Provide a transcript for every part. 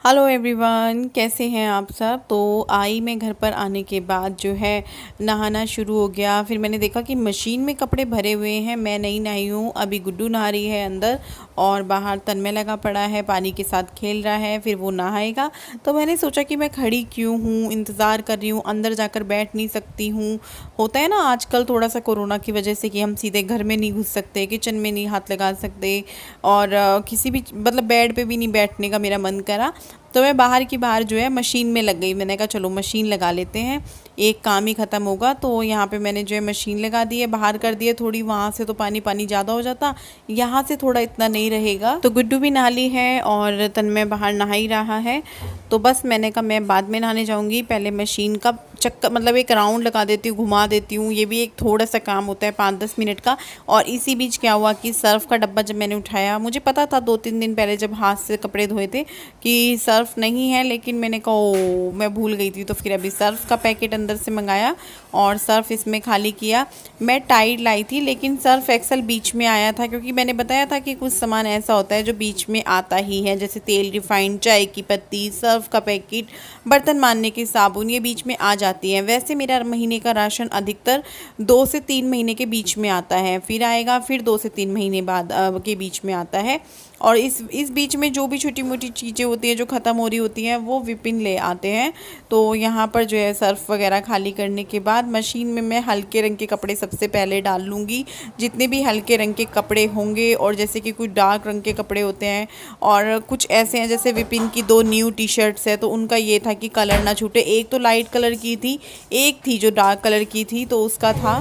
Hello everyone, कैसे हैं आप सब। तो आई मैं घर पर आने के बाद जो है नहाना शुरू हो गया। फिर मैंने देखा कि मशीन में कपड़े भरे हुए हैं, मैं नहीं नहाई हूँ। अभी गुड्डू नहा रही है अंदर और बाहर तन्मय लगा पड़ा है, पानी के साथ खेल रहा है, फिर वो नहाएगा। तो मैंने सोचा कि मैं खड़ी क्यों हूँ, इंतज़ार कर रही हूँ, अंदर जाकर बैठ नहीं सकती हूँ। होता है ना आजकल थोड़ा सा कोरोना की वजह से कि हम सीधे घर में नहीं घुस सकते, किचन में नहीं हाथ लगा सकते और किसी भी मतलब बेड पे भी नहीं बैठने का मेरा मन करा। तो मैं बाहर की बाहर जो है मशीन में लग गई। मैंने कहा चलो मशीन लगा लेते हैं, एक काम ही ख़त्म होगा। तो यहाँ पे मैंने जो है मशीन लगा दी है, बाहर कर दी है थोड़ी। वहाँ से तो पानी पानी ज़्यादा हो जाता, यहाँ से थोड़ा इतना नहीं रहेगा। तो गुड्डू भी नहा ली है और तन्मय बाहर नहा ही रहा है। तो बस मैंने कहा मैं बाद में नहाने जाऊँगी, पहले मशीन का चक्कर मतलब एक राउंड लगा देती हूँ, घुमा देती हूँ। ये भी एक थोड़ा सा काम होता है 5-10 मिनट का। और इसी बीच क्या हुआ कि सर्फ़ का डब्बा जब मैंने उठाया, मुझे पता था 2-3 दिन पहले जब हाथ से कपड़े धोए थे कि सर्फ़ नहीं है, लेकिन मैंने कहा ओ मैं भूल गई थी। तो फिर अभी सर्फ़ का पैकेट अंदर से मंगाया और सर्फ़ इसमें खाली किया। मैं टाइड लाई थी लेकिन सर्फ़ एक्सेल बीच में आया था, क्योंकि मैंने बताया था कि कुछ सामान ऐसा होता है जो बीच में आता ही है, जैसे तेल रिफाइंड, चाय की पत्ती, सर्फ़ का पैकेट, बर्तन मांजने की साबुन, ये बीच में आ जाती हैं। वैसे मेरा महीने का राशन अधिकतर 2 से 3 महीने के बीच में आता है, फिर आएगा फिर 2 से 3 महीने बाद के बीच में आता है। और इस बीच में जो भी छोटी मोटी चीज़ें होती हैं जो ख़त्म हो रही होती हैं वो विपिन ले आते हैं। तो यहाँ पर जो है सर्फ़ वगैरह खाली करने के बाद मशीन में मैं हल्के रंग के कपड़े सबसे पहले डाल लूँगी, जितने भी हल्के रंग के कपड़े होंगे। और जैसे कि कुछ डार्क रंग के कपड़े होते हैं और कुछ ऐसे हैं, जैसे विपिन की 2 न्यू टी शर्ट्स है, तो उनका ये था कि कलर ना छूटे। एक तो लाइट कलर की थी, एक थी जो डार्क कलर की थी, तो उसका था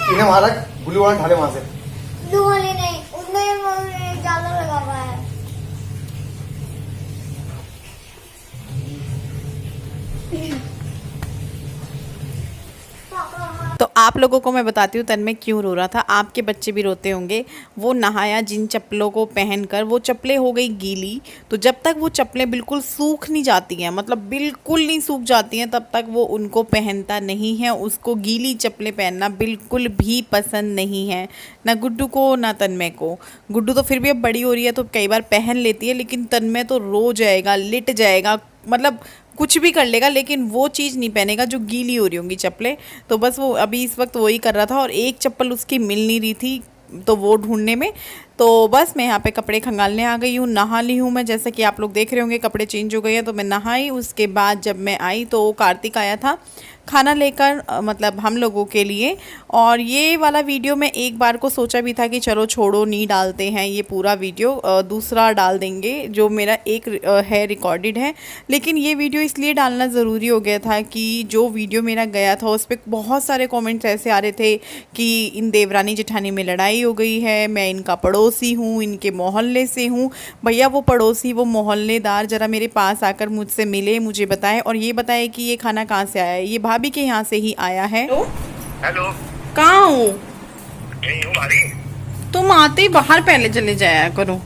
इन्हें मारा ब्लू वाला ढाले वहां से। ब्लू वाले नहीं, उसमें ज्यादा लगा हुआ है। तो आप लोगों को मैं बताती हूँ तन्मय क्यों रो रहा था। आपके बच्चे भी रोते होंगे। वो नहाया जिन चप्पलों को पहनकर, वो चप्पलें हो गई गीली। तो जब तक वो चप्पलें बिल्कुल सूख नहीं जाती हैं, मतलब बिल्कुल नहीं सूख जाती हैं, तब तक वो उनको पहनता नहीं है। उसको गीली चप्पलें पहनना बिल्कुल भी पसंद नहीं है, ना गुड्डू को ना तन्मय को। गुड्डू तो फिर भी अब बड़ी हो रही है तो कई बार पहन लेती है, लेकिन तन्मय तो रो जाएगा, लिट जाएगा, मतलब कुछ भी कर लेगा, लेकिन वो चीज़ नहीं पहनेगा जो गीली हो रही होंगी चप्पलें। तो बस वो अभी इस वक्त वही कर रहा था और एक चप्पल उसकी मिल नहीं रही थी, तो वो ढूंढने में। तो बस मैं यहाँ पे कपड़े खंगालने आ गई हूँ, नहा ली हूँ मैं, जैसा कि आप लोग देख रहे होंगे कपड़े चेंज हो गए हैं। तो मैं नहाई, उसके बाद जब मैं आई तो कार्तिक आया था खाना लेकर, मतलब हम लोगों के लिए। और ये वाला वीडियो मैं एक बार को सोचा भी था कि चलो छोड़ो नहीं डालते हैं, ये पूरा वीडियो दूसरा डाल देंगे जो मेरा एक है रिकॉर्डेड है। लेकिन ये वीडियो इसलिए डालना ज़रूरी हो गया था कि जो वीडियो मेरा गया था उस पर बहुत सारे कमेंट्स ऐसे आ रहे थे कि इन देवरानी जेठानी में लड़ाई हो गई है, मैं इनका पड़ोसी हूँ, इनके मोहल्ले से हूँ। भैया वो पड़ोसी, वो मोहल्लेदार ज़रा मेरे पास आकर मुझसे मिले, मुझे बताए और ये बताए कि ये खाना कहाँ से आया है। ये भाभी के यहाँ से ही आया है। हेलो, कहाँ हो? यही हूँ भारी। तुम आते ही बाहर पहले चले जाया करो।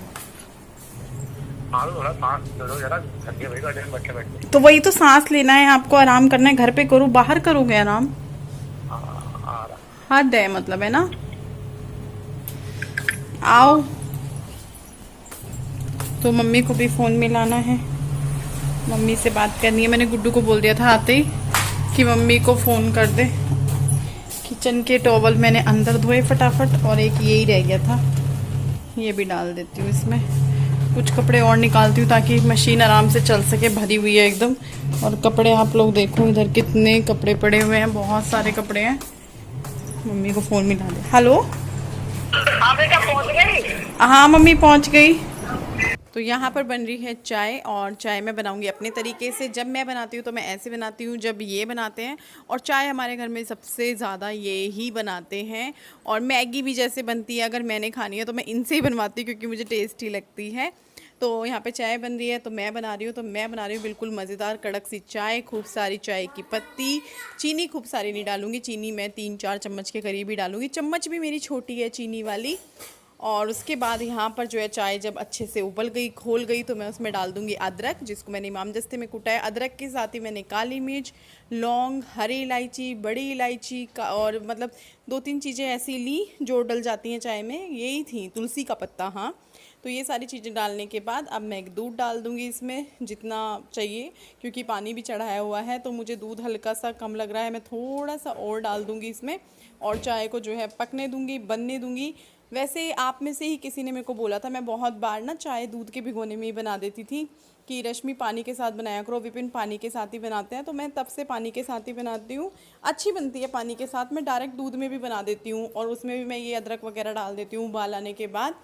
थोड़ा सांस ले लो जरा, थक भाई गाड़ी में बैठे बैठे। तो वही तो, सांस लेना है आपको, आराम करना है, घर पे करो, बाहर करोगे आराम? आ रहा। हद है मतलब, है ना। आओ। तो मम्मी को भी फोन मिलाना है, मम्मी से बात करनी है। मैंने गुड्डू को बोल दिया था आते ही कि मम्मी को फ़ोन कर दे। किचन के टॉवल मैंने अंदर धोए फटाफट और एक यही रह गया था, ये भी डाल देती हूँ इसमें। कुछ कपड़े और निकालती हूँ ताकि मशीन आराम से चल सके, भरी हुई है एकदम। और कपड़े आप लोग देखो इधर कितने कपड़े पड़े हुए हैं, बहुत सारे कपड़े हैं। मम्मी को फ़ोन मिला दे। हेलो, पहुंच गई? हाँ मम्मी पहुँच गई। तो यहाँ पर बन रही है चाय, और चाय मैं बनाऊंगी अपने तरीके से। जब मैं बनाती हूँ तो मैं ऐसे बनाती हूँ, जब ये बनाते हैं, और चाय हमारे घर में सबसे ज़्यादा ये ही बनाते हैं। और मैगी भी जैसे बनती है, अगर मैंने खानी है तो मैं इनसे ही बनवाती हूँ क्योंकि मुझे टेस्टी लगती है। तो यहाँ पे चाय बन रही है, तो मैं बना रही हूँ, तो मैं बना रही हूँ बिल्कुल मज़ेदार कड़क सी चाय। खूब सारी चाय की पत्ती, चीनी खूब सारी नहीं डालूँगी, चीनी मैं 3-4 चम्मच के करीब ही डालूँगी। चम्मच भी मेरी छोटी है चीनी वाली। और उसके बाद यहाँ पर जो है चाय जब अच्छे से उबल गई, खोल गई, तो मैं उसमें डाल दूँगी अदरक, जिसको मैंने इमाम दस्ते में कुटा है। अदरक के साथ ही मैंने काली मिर्च, लौंग, हरी इलायची, बड़ी इलायची का, और मतलब 2-3 चीज़ें ऐसी ली जो डल जाती हैं चाय में, यही थी, तुलसी का पत्ता, हाँ। तो ये सारी चीज़ें डालने के बाद अब मैं दूध डाल दूँगी इसमें जितना चाहिए, क्योंकि पानी भी चढ़ाया हुआ है तो मुझे दूध हल्का सा कम लग रहा है। मैं थोड़ा सा और डाल दूँगी इसमें और चाय को जो है पकने दूँगी, बनने दूँगी। वैसे आप में से ही किसी ने मेरे को बोला था, मैं बहुत बार ना चाय दूध के भिगोने में ही बना देती थी कि रश्मि पानी के साथ बनाया करो, विपिन पानी के साथ ही बनाते हैं, तो मैं तब से पानी के साथ ही बनाती हूँ। अच्छी बनती है पानी के साथ। मैं डायरेक्ट दूध में भी बना देती हूँ और उसमें भी मैं ये अदरक वगैरह डाल देती हूँ उबाल आने के बाद।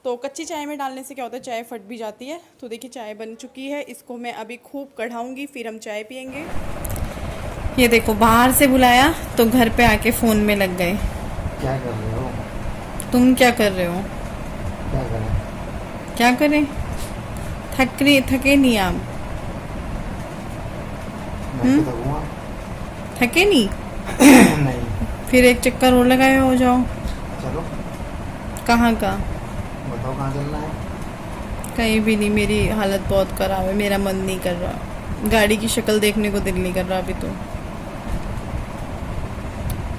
तो कच्ची चाय में डालने से क्या होता है, चाय फट भी जाती है। तो देखिए चाय बन चुकी है, इसको मैं अभी खूब कढ़ाऊँगी, फिर हम चाय पियेंगे। ये देखो बाहर से बुलाया तो घर पे आके फ़ोन में लग गए। क्या कर रहे हो? तुम क्या कर रहे हो? क्या करें? क्या करें? थके नहीं आप? मैं तो थकूंगा। थके नहीं? नहीं। फिर एक चक्कर और लगाए हो जाओ। चलो। कहाँ का? बताओ कहाँ चलना है? कहीं भी नहीं, मेरी हालत बहुत खराब है, मेरा मन नहीं कर रहा, गाड़ी की शक्ल देखने को दिल नहीं कर रहा अभी तो।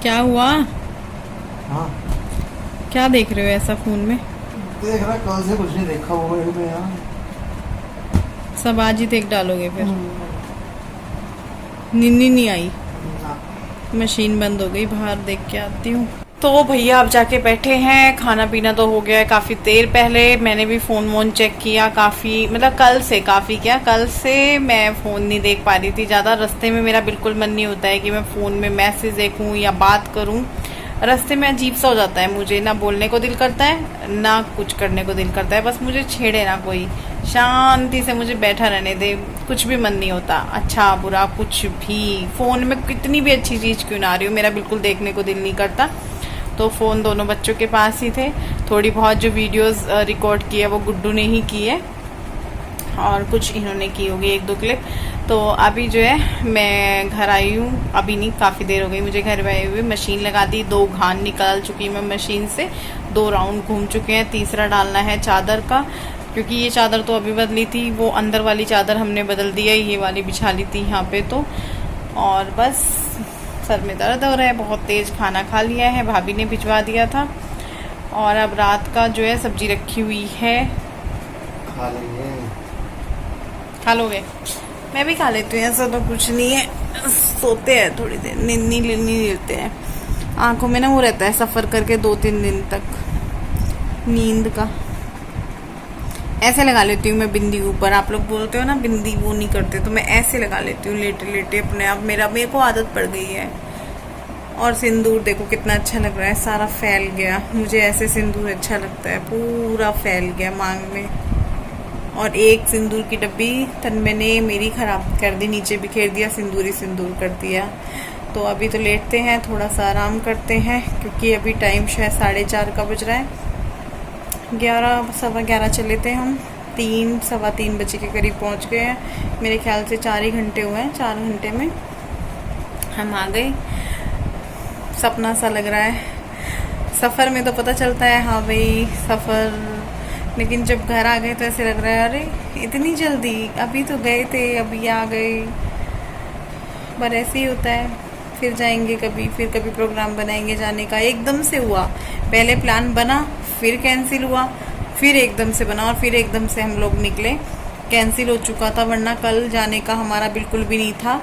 क्या हुआ? हाँ। क्या देख रहे हो ऐसा फोन में? देख रहा, कल से कुछ नहीं देखा मोबाइल में यार। सब आज ही देख डालोगे फिर? नींद नहीं आई? मशीन बंद हो गई, बाहर देख के आती हूँ। तो भैया अब जाके बैठे हैं, खाना पीना तो हो गया है काफ़ी देर पहले। मैंने भी फ़ोन वोन चेक किया काफ़ी, मतलब कल से मैं फ़ोन नहीं देख पा रही थी ज़्यादा। रास्ते में मेरा बिल्कुल मन नहीं होता है कि मैं फ़ोन में मैसेज देखूँ या बात करूँ। रास्ते में अजीब सा हो जाता है, मुझे ना बोलने को दिल करता है ना कुछ करने को दिल करता है, बस मुझे छेड़े ना कोई, शांति से मुझे बैठा रहने दे, कुछ भी मन नहीं होता, अच्छा बुरा कुछ भी। फ़ोन में कितनी भी अच्छी चीज़ क्यों ना आ रही हो, मेरा बिल्कुल देखने को दिल नहीं करता। तो फ़ोन दोनों बच्चों के पास ही थे। थोड़ी बहुत जो वीडियोस रिकॉर्ड की है वो गुड्डू ने ही की है और कुछ इन्होंने की होगी 1-2 क्लिप। तो अभी जो है मैं घर आई हूँ, अभी नहीं काफ़ी देर हो गई मुझे घर में आए हुए। मशीन लगा दी, 2 घान निकाल चुकी मैं मशीन से, 2 राउंड घूम चुके हैं, तीसरा डालना है चादर का, क्योंकि ये चादर तो अभी बदली थी, वो अंदर वाली चादर हमने बदल दी है, ये वाली बिछा ली थी यहाँ पे। तो और बस सर में दर्द हो रहा है बहुत तेज़, खाना खा लिया है, भाभी ने भिजवा दिया था। और अब रात का जो है सब्जी रखी हुई है, खा लेंगे। खा लोगे? मैं भी खा लेती हूँ, ऐसा तो कुछ नहीं है। सोते हैं थोड़ी देर, नींद नहीं लेते हैं, आंखों में ना वो रहता है सफ़र करके 2-3 दिन तक नींद का। ऐसे लगा लेती हूँ मैं बिंदी ऊपर, आप लोग बोलते हो ना बिंदी वो नहीं करते, तो मैं ऐसे लगा लेती हूँ लेटे लेटे अपने आप, मेरे को आदत पड़ गई है। और सिंदूर देखो कितना अच्छा लग रहा है, सारा फैल गया, मुझे ऐसे सिंदूर अच्छा लगता है, पूरा फैल गया मांग में। और एक सिंदूर की डब्बी तन्मय ने मेरी ख़राब कर दी, नीचे बिखेर दिया, सिंदूर कर दिया। तो अभी तो लेटते हैं, थोड़ा सा आराम करते हैं, क्योंकि अभी टाइम शायद 4:30 का बज रहा है, 11-11:15 चले थे हम, 3-3:15 बजे के करीब पहुंच गए हैं। मेरे ख्याल से 4 ही घंटे हुए हैं, 4 घंटे में हम आ गए। सपना सा लग रहा है, सफ़र में तो पता चलता है हाँ भाई सफ़र, लेकिन जब घर आ गए तो ऐसे लग रहा है अरे इतनी जल्दी, अभी तो गए थे अभी आ गए। पर ऐसे ही होता है, फिर जाएंगे कभी, फिर कभी प्रोग्राम बनाएंगे जाने का। एकदम से हुआ, पहले प्लान बना, फिर कैंसिल हुआ, फिर एकदम से बना और फिर एकदम से हम लोग निकले। कैंसिल हो चुका था, वरना कल जाने का हमारा बिल्कुल भी नहीं था,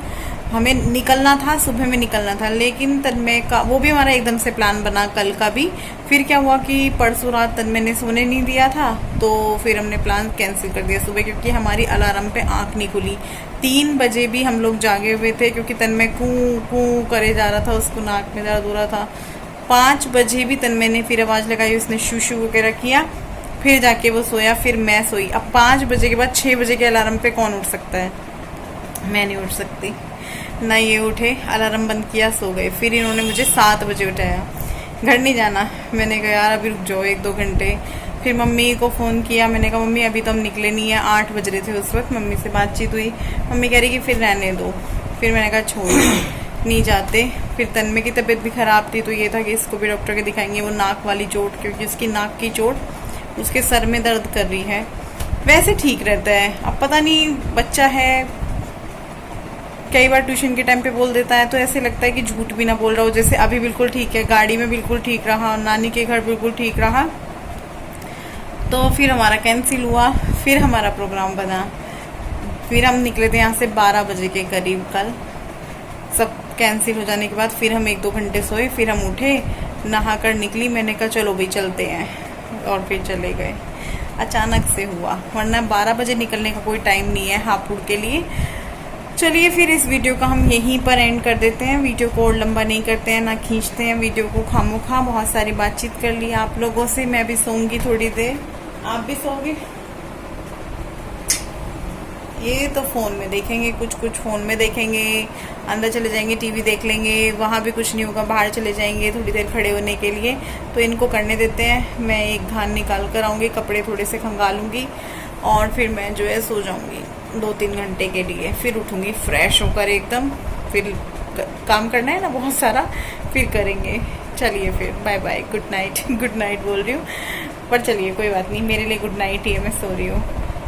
हमें निकलना था, सुबह में निकलना था, लेकिन तन्मय का वो भी हमारा एकदम से प्लान बना कल का भी। फिर क्या हुआ कि परसों रात तन्मय ने सोने नहीं दिया था, तो फिर हमने प्लान कैंसिल कर दिया सुबह, क्योंकि हमारी अलार्म पे आँख नहीं खुली। 3 बजे भी हम लोग जागे हुए थे, क्योंकि तन्मय कूँ कूँ करे जा रहा था, उसको नाक में दर्द हो रहा था। 5 बजे भी तन्मय ने फिर आवाज़ लगाई, उसने शू वगैरह किया, फिर जाके वो सोया, फिर मैं सोई। अब 5 बजे के बाद 6 बजे के अलार्म पे कौन उठ सकता है? मैं नहीं उठ सकती ना, ये उठे, अलार्म बंद किया, सो गए। फिर इन्होंने मुझे 7 बजे उठाया, घर नहीं जाना। मैंने कहा यार अभी रुक जाओ 1-2 घंटे। फिर मम्मी को फ़ोन किया, मैंने कहा मम्मी अभी तो हम निकले नहीं है, 8 बज रहे थे उस वक्त। मम्मी से बातचीत हुई, मम्मी कह रही कि फिर रहने दो। फिर मैंने कहा छोड़ नहीं जाते। फिर तन्मय की तबीयत भी ख़राब थी, तो ये था कि इसको भी डॉक्टर के दिखाएंगे, वो नाक वाली चोट, क्योंकि उसकी नाक की चोट उसके सर में दर्द कर रही है। वैसे ठीक रहता है, अब पता नहीं बच्चा है, कई बार ट्यूशन के टाइम पे बोल देता है, तो ऐसे लगता है कि झूठ भी ना बोल रहा हो। जैसे अभी बिल्कुल ठीक है, गाड़ी में बिल्कुल ठीक रहा, नानी के घर बिल्कुल ठीक रहा, तो फिर हमारा कैंसिल हुआ, फिर हमारा प्रोग्राम बना। फिर हम निकले थे यहाँ से 12 बजे के करीब कल। सब कैंसिल हो जाने के बाद फिर हम 1-2 घंटे सोए, फिर हम उठे, नहा कर निकली। मैंने कहा चलो भाई चलते हैं, और फिर चले गए। अचानक से हुआ, वरना 12 बजे निकलने का कोई टाइम नहीं है हापुड़ के लिए। चलिए फिर इस वीडियो का हम यहीं पर एंड कर देते हैं। वीडियो को और लंबा नहीं करते हैं, ना खींचते हैं वीडियो को खामोखा। बहुत सारी बातचीत कर ली आप लोगों से। मैं भी सोऊंगी थोड़ी देर, आप भी सोओगे। ये तो फ़ोन में देखेंगे, कुछ फ़ोन में देखेंगे, अंदर चले जाएंगे टीवी देख लेंगे, वहाँ भी कुछ नहीं होगा, बाहर चले जाएंगे थोड़ी देर खड़े होने के लिए। तो इनको करने देते हैं। मैं एक धान निकाल कर आऊँगी, कपड़े थोड़े से खंगालूँगी और फिर मैं जो है सो जाऊँगी 2-3 घंटे के लिए। फिर उठूँगी फ्रेश होकर एकदम, फिर काम करना है ना बहुत सारा, फिर करेंगे। चलिए फिर bye bye, good night. Good night बोल रही हूँ, पर चलिए कोई बात नहीं, मेरे लिए गुड नाइट ही है, मैं सो रही हूँ।